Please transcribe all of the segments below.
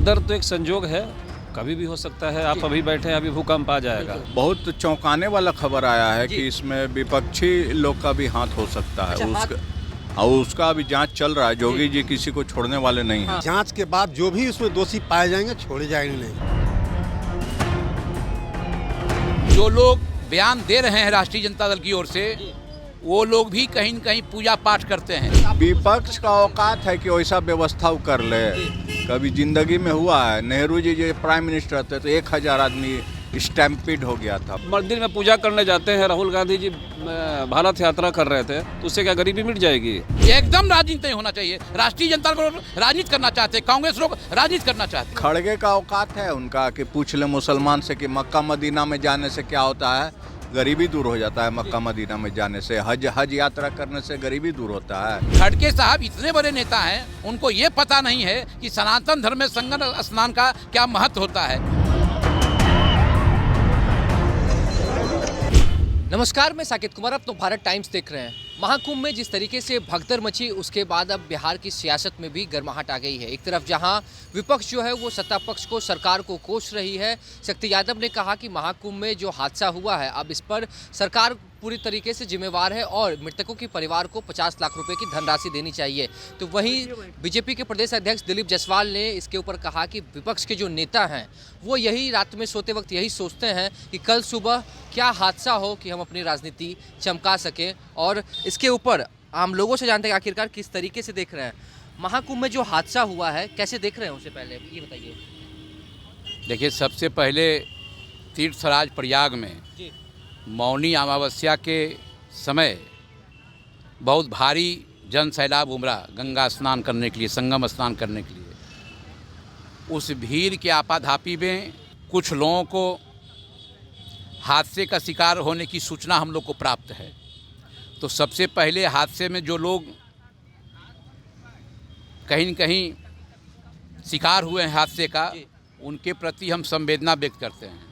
भगदड़ तो एक संजोग है, कभी भी हो सकता है। आप अभी बैठे हैं, अभी भूकंप आ जाएगा। बहुत चौंकाने वाला खबर आया है कि इसमें विपक्षी लोग का भी हाथ हो सकता है। और उसका अभी जांच चल रहा है। जोगी जी किसी को छोड़ने वाले नहीं हैं। जांच के बाद जो भी उसमें दोषी पाए जाएंगे छोड़े जाएंगे नहीं। जो लोग बयान दे रहे हैं राष्ट्रीय जनता दल की ओर से, वो लोग भी कहीं न कहीं पूजा पाठ करते हैं। विपक्ष का औकात है कि वैसा व्यवस्था वो कर ले। कभी जिंदगी में हुआ है, नेहरू जी जो प्राइम मिनिस्टर थे तो 1000 आदमी स्टैम्पिड हो गया था। मंदिर में पूजा करने जाते हैं। राहुल गांधी जी भारत यात्रा कर रहे थे, तो उससे क्या गरीबी मिट जाएगी? एकदम राजनीति नहीं होना चाहिए। राष्ट्रीय जनता दल राजनीति करना चाहते हैं, कांग्रेस लोग राजनीति करना चाहते हैं। खड़गे का औकात है उनका कि पूछ ले मुसलमान से कि मक्का मदीना में जाने से क्या होता है। गरीबी दूर हो जाता है मक्का मदीना में जाने से। हज यात्रा करने से गरीबी दूर होता है। खड़गे साहब इतने बड़े नेता हैं, उनको ये पता नहीं है कि सनातन धर्म में संगम स्नान का क्या महत्व होता है। नमस्कार, मैं साकेत कुमार। अब तो भारत टाइम्स देख रहे हैं। महाकुंभ में जिस तरीके से भगदड़ मची, उसके बाद अब बिहार की सियासत में भी गर्माहट आ गई है। एक तरफ जहां विपक्ष जो है वो सत्ता पक्ष को, सरकार को कोस रही है। शक्ति यादव ने कहा कि महाकुंभ में जो हादसा हुआ है, अब इस पर सरकार पूरी तरीके से जिम्मेवार है और मृतकों के परिवार को 50 लाख रुपए की धनराशि देनी चाहिए। तो वहीं बीजेपी के प्रदेश अध्यक्ष दिलीप जायसवाल ने इसके ऊपर कहा कि विपक्ष के जो नेता हैं वो यही रात में सोते वक्त यही सोचते हैं कि कल सुबह क्या हादसा हो कि हम अपनी राजनीति चमका सकें। और इसके ऊपर आम लोगों से जानते हैं आखिरकार किस तरीके से देख रहे हैं महाकुंभ में जो हादसा हुआ है, कैसे देख रहे हैं उससे पहले ये बताइए। देखिए, सबसे पहले तीर्थराज प्रयाग में मौनी अमावस्या के समय बहुत भारी जन सैलाब उमड़ा गंगा स्नान करने के लिए, संगम स्नान करने के लिए। उस भीड़ के आपाधापी में कुछ लोगों को हादसे का शिकार होने की सूचना हम लोग को प्राप्त है। तो सबसे पहले हादसे में जो लोग कहीं न कहीं शिकार हुए हैं हादसे का, उनके प्रति हम संवेदना व्यक्त करते हैं।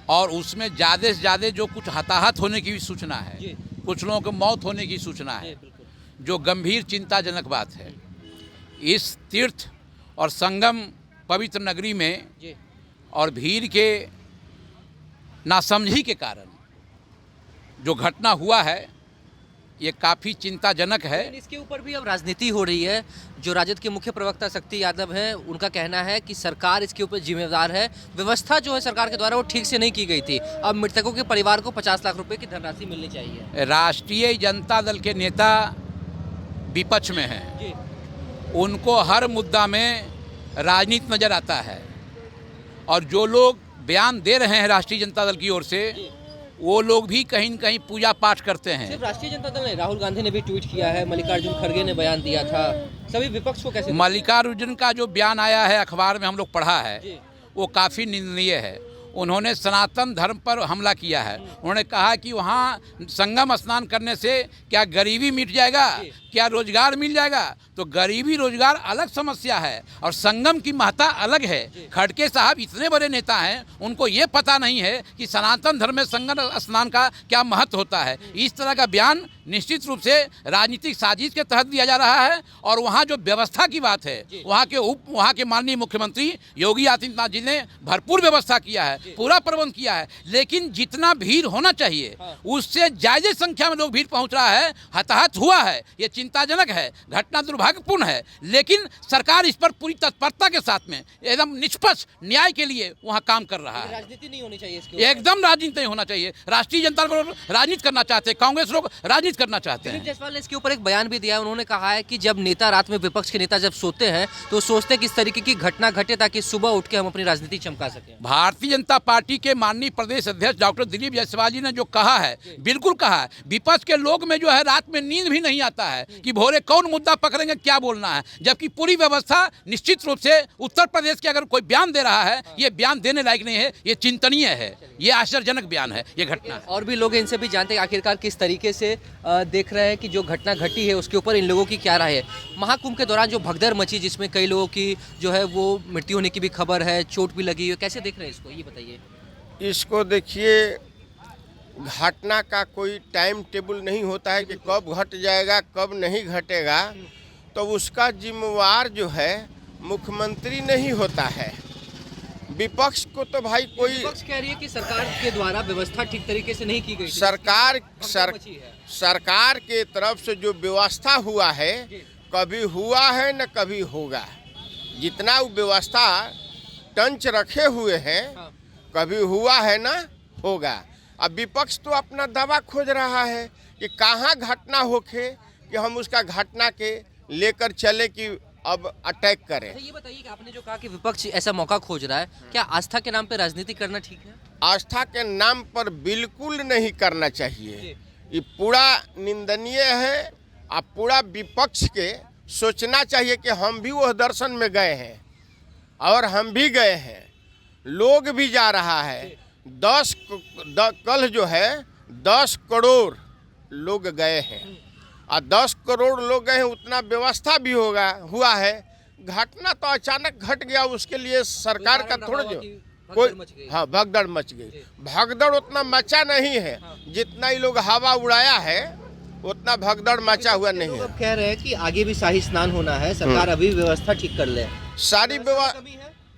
और उसमें ज़्यादा से ज़्यादा जो कुछ हताहत होने की भी सूचना है, कुछ लोगों की मौत होने की सूचना है, जो गंभीर चिंताजनक बात है। इस तीर्थ और संगम पवित्र नगरी में और भीड़ के नासमझी के कारण जो घटना हुआ है, ये काफ़ी चिंताजनक है। इसके ऊपर भी अब राजनीति हो रही है। जो राजद के मुख्य प्रवक्ता शक्ति यादव हैं, उनका कहना है कि सरकार इसके ऊपर जिम्मेदार है। व्यवस्था जो है सरकार के द्वारा वो ठीक से नहीं की गई थी। अब मृतकों के परिवार को 50 लाख रुपए की धनराशि मिलनी चाहिए। राष्ट्रीय जनता दल के नेता विपक्ष में हैं, उनको हर मुद्दा में राजनीति नज़र आता है। और जो लोग बयान दे रहे हैं राष्ट्रीय जनता दल की ओर से, वो लोग भी कहीं न कहीं पूजा पाठ करते हैं। सिर्फ राष्ट्रीय जनता दल नहीं, राहुल गांधी ने भी ट्वीट किया है, मल्लिकार्जुन खड़गे ने बयान दिया था। सभी विपक्ष को कैसे? मल्लिकार्जुन का जो बयान आया है अखबार में हम लोग पढ़ा है, वो काफ़ी निंदनीय है। उन्होंने सनातन धर्म पर हमला किया है। उन्होंने कहा कि वहाँ संगम स्नान करने से क्या गरीबी मिट जाएगा, क्या रोजगार मिल जाएगा? तो गरीबी रोजगार अलग समस्या है और संगम की महत्ता अलग है। खड़गे साहब इतने बड़े नेता हैं, उनको ये पता नहीं है कि सनातन धर्म में संगम स्नान का क्या महत्व होता है। इस तरह का बयान निश्चित रूप से राजनीतिक साजिश के तहत दिया जा रहा है। और वहाँ जो व्यवस्था की बात है, वहाँ के माननीय मुख्यमंत्री योगी आदित्यनाथ जी ने भरपूर व्यवस्था किया है, पूरा प्रबंध किया है। लेकिन जितना भीड़ होना चाहिए उससे ज्यादा संख्या में लोग भीड़ पहुँच रहा है, हताहत हुआ है। ये चिंताजनक है, घटना दुर्भाग्यपूर्ण है। लेकिन सरकार इस पर पूरी तत्परता के साथ में एकदम निष्पक्ष न्याय के लिए वहाँ काम कर रहा है। राजनीति नहीं होनी चाहिए इसके एकदम राजनीति नहीं होना चाहिए। राष्ट्रीय जनता दल राजनीति करना चाहते हैं, कांग्रेस लोग राजनीति करना चाहते हैं। दिलीप जायसवाल ने इसके ऊपर एक बयान भी दिया। उन्होंने कहा है कि जब नेता रात में, विपक्ष के नेता जब सोते हैं तो सोचते हैं किस तरीके की घटना घटे ताकि सुबह उठ के हम अपनी राजनीति चमका सकें। भारतीय जनता पार्टी के माननीय प्रदेश अध्यक्ष डॉक्टर दिलीप जायसवाल जी ने जो कहा है, बिल्कुल कहा है। विपक्ष के लोग में जो है रात में नींद भी नहीं आता है कि भोरे कौन मुद्दा पकड़ेंगे, क्या बोलना है। जबकि पूरी व्यवस्था निश्चित रूप से उत्तर प्रदेश के अगर कोई बयान दे रहा है, ये बयान देने लायक नहीं है, ये चिंतनीय है, ये आश्चर्यजनक बयान है, ये घटना। और भी लोग इनसे भी जानते हैं आखिरकार किस तरीके से देख रहे हैं कि जो घटना घटी है उसके ऊपर इन लोगों की क्या राय है। महाकुंभ के दौरान जो भगदड़ मची, जिसमें कई लोगों की जो है वो मृत्यु होने की भी खबर है, चोट भी लगी है, कैसे देख रहे हैं इसको, ये बताइए। इसको देखिए, घटना का कोई टाइम टेबल नहीं होता है कि कब घट जाएगा कब नहीं घटेगा। तो उसका जिम्मेवार जो है मुख्यमंत्री नहीं होता है। विपक्ष को तो भाई कोई विपक्ष कह रही है कि सरकार के द्वारा व्यवस्था ठीक तरीके से नहीं की गई थी। सरकार के तरफ से जो व्यवस्था हुआ है कभी हुआ है न कभी होगा। जितना वो व्यवस्था टंच रखे हुए हैं कभी हुआ है ना होगा। अब विपक्ष तो अपना दवा खोज रहा है कि कहाँ घटना होके कि हम उसका घटना के लेकर चले कि अब अटैक करें। अच्छा, ये बताइए कि आपने जो कहा कि विपक्ष ऐसा मौका खोज रहा है, क्या आस्था के नाम पे राजनीति करना ठीक है? आस्था के नाम पर बिल्कुल नहीं करना चाहिए। ये पूरा निंदनीय है। अब पूरा विपक्ष के सोचना चाहिए कि हम भी वो दर्शन में गए हैं और हम भी गए हैं, लोग भी जा रहा है। कल जो है 10 करोड़ लोग गए हैं और 10 करोड़ लोग गए हैं, उतना व्यवस्था भी हुआ है। घटना तो अचानक घट गया, उसके लिए सरकार का थोड़ा जो कोई हाँ भगदड़ मच गई। भगदड़ उतना मचा नहीं है जितना ही लोग हवा उड़ाया है, उतना भगदड़ मचा हुआ नहीं है। कह रहे हैं कि आगे भी शाही स्नान होना है, सरकार अभी व्यवस्था ठीक कर ले। सारी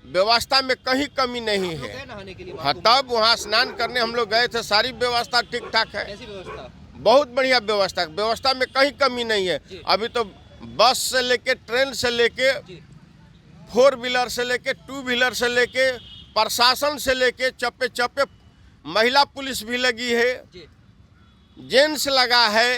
व्यवस्था में कहीं कमी नहीं है। नहाने के लिए हाँ, तब वहाँ स्नान करने हम लोग गए थे, सारी व्यवस्था ठीक ठाक है। कैसी व्यवस्था? बहुत बढ़िया व्यवस्था में कहीं कमी नहीं है। अभी तो बस से लेके, ट्रेन से लेके, 4 व्हीलर से लेके, 2 व्हीलर से लेके, प्रशासन से लेके चप्पे चप्पे महिला पुलिस भी लगी है, जेंट्स लगा है।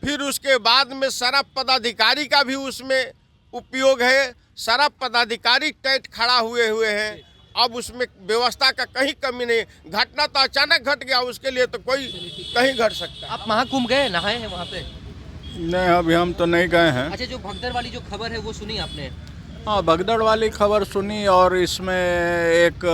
फिर उसके बाद में सारा पदाधिकारी का भी उसमें उपयोग है। सारा पदाधिकारी टाइट खड़ा हुए हैं। अब उसमें व्यवस्था का कहीं कमी नहीं। घटना तो अचानक घट गया, उसके लिए तो कोई कहीं घट सकता है। आप महाकुंभ गए, नहाए हैं वहाँ पे? नहीं, अभी हम तो नहीं गए हैं। अच्छा, जो भगदड़ वाली जो खबर है वो सुनी आपने? हाँ, भगदड़ वाली खबर सुनी और इसमें एक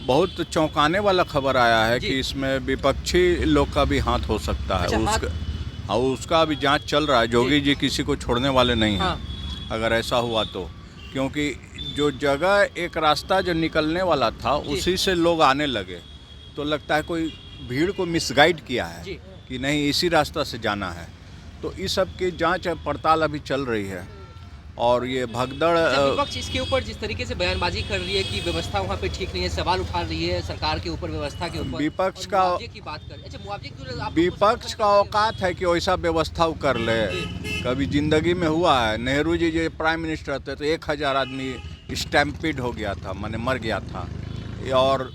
बहुत चौंकाने वाला खबर आया है कि इसमें विपक्षी लोग का भी हाथ हो सकता है। अच्छा, उसका अभी जांच चल रहा है। जोगी जी किसी को छोड़ने वाले नहीं हैं। अगर ऐसा हुआ तो, क्योंकि जो जगह एक रास्ता जो निकलने वाला था उसी से लोग आने लगे, तो लगता है कोई भीड़ को मिसगाइड किया है कि नहीं इसी रास्ता से जाना है। तो इस सब की जांच पड़ताल अभी चल रही है। और ये भगदड़ विपक्ष इसके ऊपर जिस तरीके से बयानबाजी कर रही है कि व्यवस्था वहाँ पे ठीक नहीं है, सवाल उठा रही है सरकार के ऊपर, व्यवस्था के ऊपर, विपक्ष का मुआवजे की बात कर। अच्छा, मुआवजे की विपक्ष का औकात है कि वैसा व्यवस्था वो कर ले। कभी जिंदगी में हुआ है, नेहरू जी जो प्राइम मिनिस्टर थे तो 1000 आदमी स्टैम्पिड हो गया था, माने मर गया था। और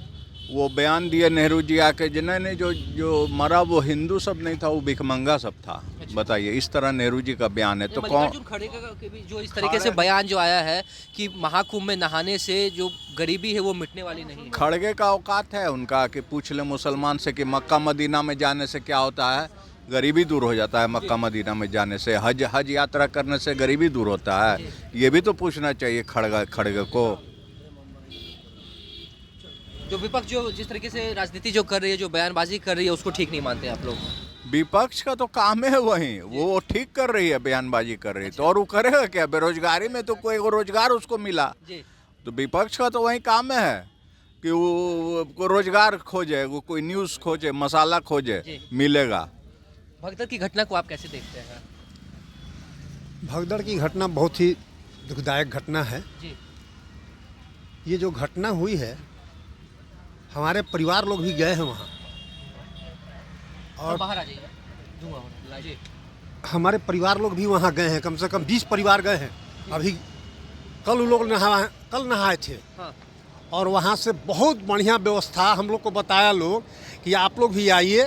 वो बयान दिए नेहरू जी आके, जिन्होंने जो मरा वो हिंदू सब नहीं था, वो भिखमंगा सब था। बताइए, इस तरह नेहरू जी का बयान है। तो कौन खड़गे का भी जो इस तरीके से बयान जो आया है कि महाकुंभ में नहाने से जो गरीबी है वो मिटने वाली नहीं है। खड़गे का औकात है उनका कि पूछ ले मुसलमान से कि मक्का मदीना में जाने से क्या होता है। गरीबी दूर हो जाता है मक्का मदीना में जाने से। हज यात्रा करने से गरीबी दूर होता है। ये भी तो पूछना चाहिए खड़गे को। जो विपक्ष जो जिस तरीके से राजनीति जो कर रही है, जो बयानबाजी कर रही है, उसको ठीक नहीं मानते आप लोग? विपक्ष का तो काम है वही, वो ठीक कर रही है, बयानबाजी कर रही है। तो और वो करेगा क्या? बेरोजगारी में तो कोई रोजगार उसको मिला, तो विपक्ष का तो वही काम है कि वो रोजगार खोजे, वो कोई न्यूज़ खोजे, मसाला खोजे, मिलेगा। भगदड़ की घटना को आप कैसे देखते हैं? भगदड़ की घटना बहुत ही दुखदायक घटना है। ये जो घटना हुई है, हमारे परिवार लोग भी गए हैं वहाँ। और बाहर आ जाइए। हमारे परिवार लोग भी वहाँ गए हैं, कम से कम 20 परिवार गए हैं। अभी कल वो लोग कल नहाए थे। और वहाँ से बहुत बढ़िया व्यवस्था हम लोग को बताया लोग कि आप लोग भी आइए।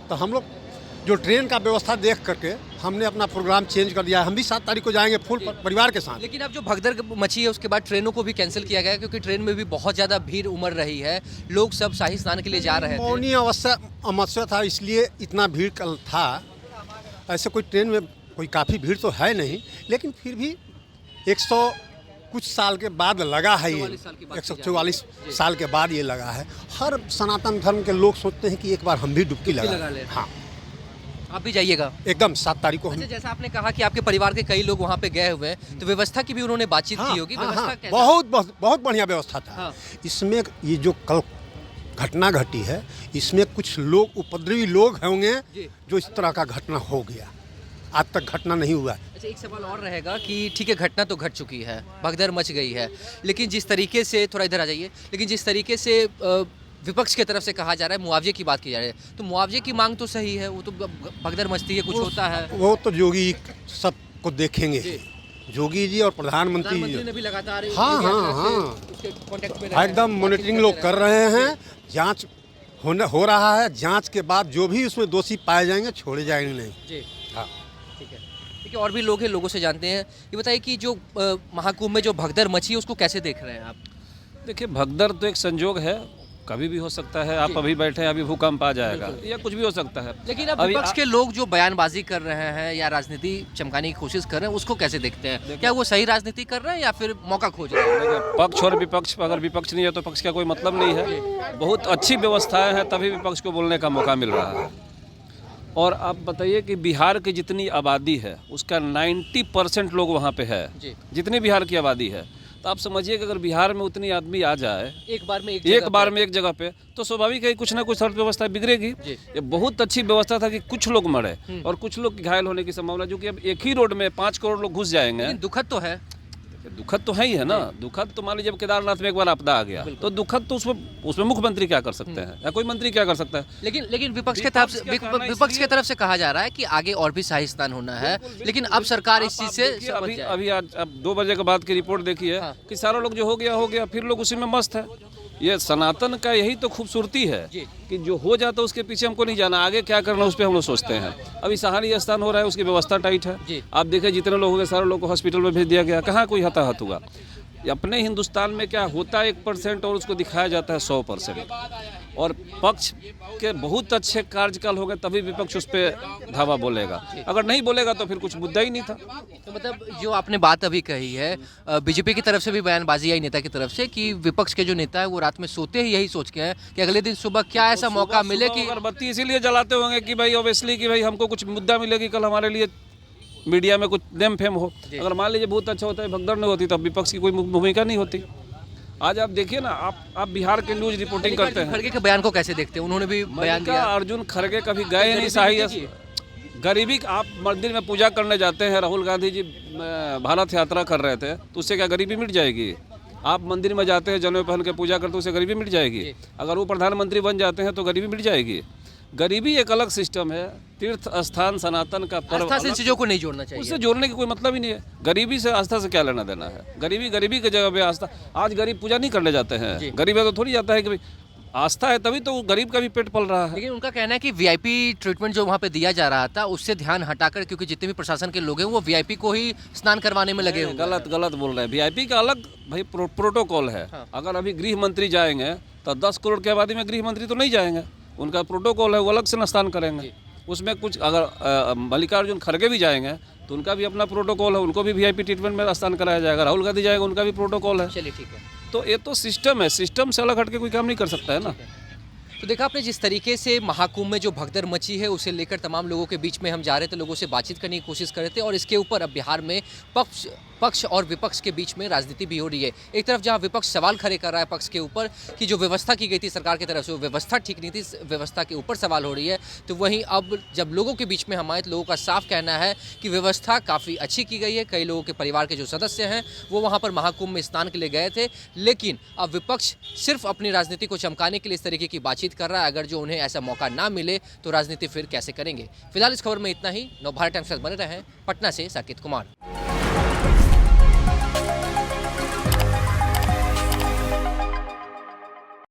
तो हम लोग जो ट्रेन का व्यवस्था देख करके हमने अपना प्रोग्राम चेंज कर दिया। हम भी 7 तारीख को जाएंगे फुल परिवार के साथ। लेकिन अब जो भगदड़ मची है उसके बाद ट्रेनों को भी कैंसिल किया गया है, क्योंकि ट्रेन में भी बहुत ज़्यादा भीड़ उमड़ रही है। लोग सब शाही स्नान के लिए जा रहे थे। मौनी अवश्य था, इसलिए इतना भीड़ कल था। ऐसे कोई ट्रेन में कोई काफ़ी भीड़ तो है नहीं, लेकिन फिर भी 100 कुछ साल के बाद लगा है ये। 144 साल के बाद ये लगा है। हर सनातन धर्म के लोग सोचते हैं कि एक बार हम भी डुबकी लगा लें। हाँ, आप भी जाइएगा एकदम 7 तारीख को। अच्छा, जैसा आपने कहा कि आपके परिवार के कई लोग वहाँ पे गए हुए हैं, तो व्यवस्था की भी उन्होंने बातचीत की होगी। व्यवस्था कैसा? बहुत बढ़िया व्यवस्था था। इसमें ये जो कल घटना घटी है, इसमें कुछ लोग उपद्रवी लोग होंगे जो इस तरह का घटना हो गया। आज तक घटना नहीं हुआ है। अच्छा, एक सवाल और रहेगा कि ठीक है, घटना तो घट चुकी है, भगदड़ मच गई है, लेकिन जिस तरीके से, थोड़ा इधर आ जाइए, लेकिन जिस तरीके से विपक्ष की तरफ से कहा जा रहा है, मुआवजे की बात की जा रही है, तो मुआवजे की मांग तो सही है, वो तो भगदड़ मचती है, कुछ होता है। वो तो योगी सबको देखेंगे, योगी जी और प्रधानमंत्री प्रधानमंत्री ने भी लगातार हाँ योगी हाँ आदित्यनाथ से हाँ उसके कांटेक्ट में रहे हैं, एकदम मॉनिटरिंग लोग कर रहे हैं। जांच हो रहा है, जांच के बाद जो भी उसमें दोषी पाए जाएंगे छोड़े जाएंगे नहीं। जी, हाँ। ठीक है। ठीक है, और भी लोग हैं, लोगों से जानते हैं। ये बताइए कि जो महाकुंभ में जो भगदड़ मची है उसको कैसे देख रहे हैं आप? देखिए, भगदड़ तो एक संजोग है, कभी भी हो सकता है। आप अभी बैठे हैं, अभी भूकंप आ जाएगा या कुछ भी हो सकता है। लेकिन अब विपक्ष के लोग जो बयानबाजी कर रहे हैं या राजनीति चमकाने की कोशिश कर रहे हैं, उसको कैसे देखते हैं? क्या वो सही राजनीति कर रहे हैं या फिर मौका खोज रहे हैं? देखिए, पक्ष और विपक्ष, अगर विपक्ष नहीं है तो पक्ष का कोई मतलब नहीं है। बहुत अच्छी व्यवस्थाएं हैं, तभी विपक्ष को बोलने का मौका मिल रहा है। और आप बताइए कि बिहार की जितनी आबादी है उसका 90% लोग वहाँ पे है, जितनी बिहार की आबादी है। तो आप समझिए कि अगर बिहार में उतनी आदमी आ जाए एक बार में एक जगह पे, तो स्वाभाविक है कुछ ना कुछ अर्थव्यवस्था बिगड़ेगी। ये बहुत अच्छी व्यवस्था था कि कुछ लोग मरे और कुछ लोग घायल होने की संभावना, जो कि अब एक ही रोड में 5 करोड़ लोग घुस जाएंगे। लेकिन दुखद तो है, दुखद तो है ही है ना। दुखद तो मान लीजिए, जब केदारनाथ में एक बार आपदा आ गया तो दुखद तो उसमें मुख्यमंत्री क्या कर सकते हैं या कोई मंत्री क्या कर सकता है। लेकिन विपक्ष के तरफ से कहा जा रहा है कि आगे और भी शाही स्नान होना है, लेकिन अब सरकार इस चीज से अभी आज 2 बजे के बाद की रिपोर्ट देखिए कि सारा लोग जो हो गया, फिर लोग उसी में मस्त है। ये सनातन का यही तो खूबसूरती है कि जो हो जाता है उसके पीछे हमको नहीं जाना, आगे क्या करना उस पर हम लोग सोचते हैं। अभी सहानी स्नान हो रहा है, उसकी व्यवस्था टाइट है। आप देखें, जितने लोग हो गए सारे लोग को हॉस्पिटल में भेज दिया गया, कहाँ कोई हताहत हुआ। अपने हिंदुस्तान में क्या होता है 1% और उसको दिखाया जाता है 100%। और पक्ष के बहुत अच्छे कार्यकाल हो गए तभी विपक्ष उस पर धावा बोलेगा, अगर नहीं बोलेगा तो फिर कुछ मुद्दा ही नहीं था। तो मतलब जो आपने बात अभी कही है, बीजेपी की तरफ से भी बयानबाजी आई नेता की तरफ से कि विपक्ष के जो नेता है वो रात में सोते ही यही सोच के हैं कि अगले दिन सुबह क्या ऐसा मौका मिले कि अगरबत्ती इसीलिए जलाते होंगे कि भाई ऑब्वियसली कि भाई हमको कुछ मुद्दा मिलेगी, कल हमारे लिए मीडिया में कुछ नेम फेम हो। अगर मान लीजिए बहुत अच्छा होता है, भगदड़ नहीं होती, तब विपक्ष की कोई भूमिका नहीं होती। आज आप देखिए ना, आप बिहार के न्यूज रिपोर्टिंग करते हैं, खड़गे के बयान को कैसे देखते हैं? उन्होंने भी बयान दिया। अर्जुन खड़गे कभी गए नहीं शाही गरीबी। आप मंदिर में पूजा करने जाते हैं, राहुल गांधी जी भारत यात्रा कर रहे थे, तो उससे क्या गरीबी मिट जाएगी? आप मंदिर में जाते हैं, जनेऊ पहन के पूजा करते हैं, उससे गरीबी मिट जाएगी? अगर वो प्रधानमंत्री बन जाते हैं तो गरीबी मिट जाएगी? गरीबी एक अलग सिस्टम है, तीर्थ स्थान सनातन का पर्व, आस्था से चीजों को नहीं जोड़ना चाहिए। उससे जोड़ने की कोई मतलब ही नहीं है। गरीबी से आस्था से क्या लेना देना है? गरीबी की जगह पे आस्था। आज गरीब पूजा नहीं करने जाते हैं, गरीब है तो थोड़ी जाता है कि भाई आस्था है, तभी तो गरीब का भी पेट पल रहा है। लेकिन उनका कहना है कि वीआईपी ट्रीटमेंट जो वहाँ पे दिया जा रहा था उससे ध्यान हटाकर, क्योंकि जितने भी प्रशासन के लोग हैं वो वीआईपी को ही स्नान करवाने में लगे हुए हैं। गलत बोल रहे हैं। वीआईपी का अलग भाई प्रोटोकॉल है। अगर अभी गृह मंत्री जाएंगे तो 10 करोड़ की आबादी में गृह मंत्री तो नहीं जाएंगे, उनका प्रोटोकॉल है, वो अलग से स्नान करेंगे। उसमें कुछ अगर मल्लिकार्जुन खड़गे भी जाएंगे तो उनका भी अपना प्रोटोकॉल है, उनको भी वीआईपी ट्रीटमेंट में स्नान कराया जाएगा। राहुल गांधी जाएगा, उनका भी प्रोटोकॉल है। चलिए ठीक है। तो ये तो सिस्टम है, सिस्टम से अलग हट के कोई काम नहीं कर सकता है ना। तो देखा आपने जिस तरीके से महाकुंभ में जो भगदड़ मची है उसे लेकर तमाम लोगों के बीच में हम जा रहे थे, लोगों से बातचीत करने की कोशिश कर रहे थे, और इसके ऊपर अब बिहार में पक्ष और विपक्ष के बीच में राजनीति भी हो रही है। एक तरफ जहां विपक्ष सवाल खड़े कर रहा है पक्ष के ऊपर कि जो व्यवस्था की गई थी सरकार की तरफ से वो व्यवस्था ठीक नहीं थी, व्यवस्था के ऊपर सवाल हो रही है, तो वहीं अब जब लोगों के बीच में हम आए तो लोगों का साफ कहना है कि व्यवस्था काफ़ी अच्छी की गई है। कई लोगों के परिवार के जो सदस्य हैं वो वहाँ पर महाकुंभ में स्नान के लिए गए थे, लेकिन अब विपक्ष सिर्फ अपनी राजनीति को चमकाने के लिए इस तरीके की बातचीत कर रहा है। अगर जो उन्हें ऐसा मौका ना मिले तो राजनीति फिर कैसे करेंगे? फिलहाल इस खबर में इतना ही। नवभारत टाइम्स के साथ बने रहें। पटना से साकेत कुमार।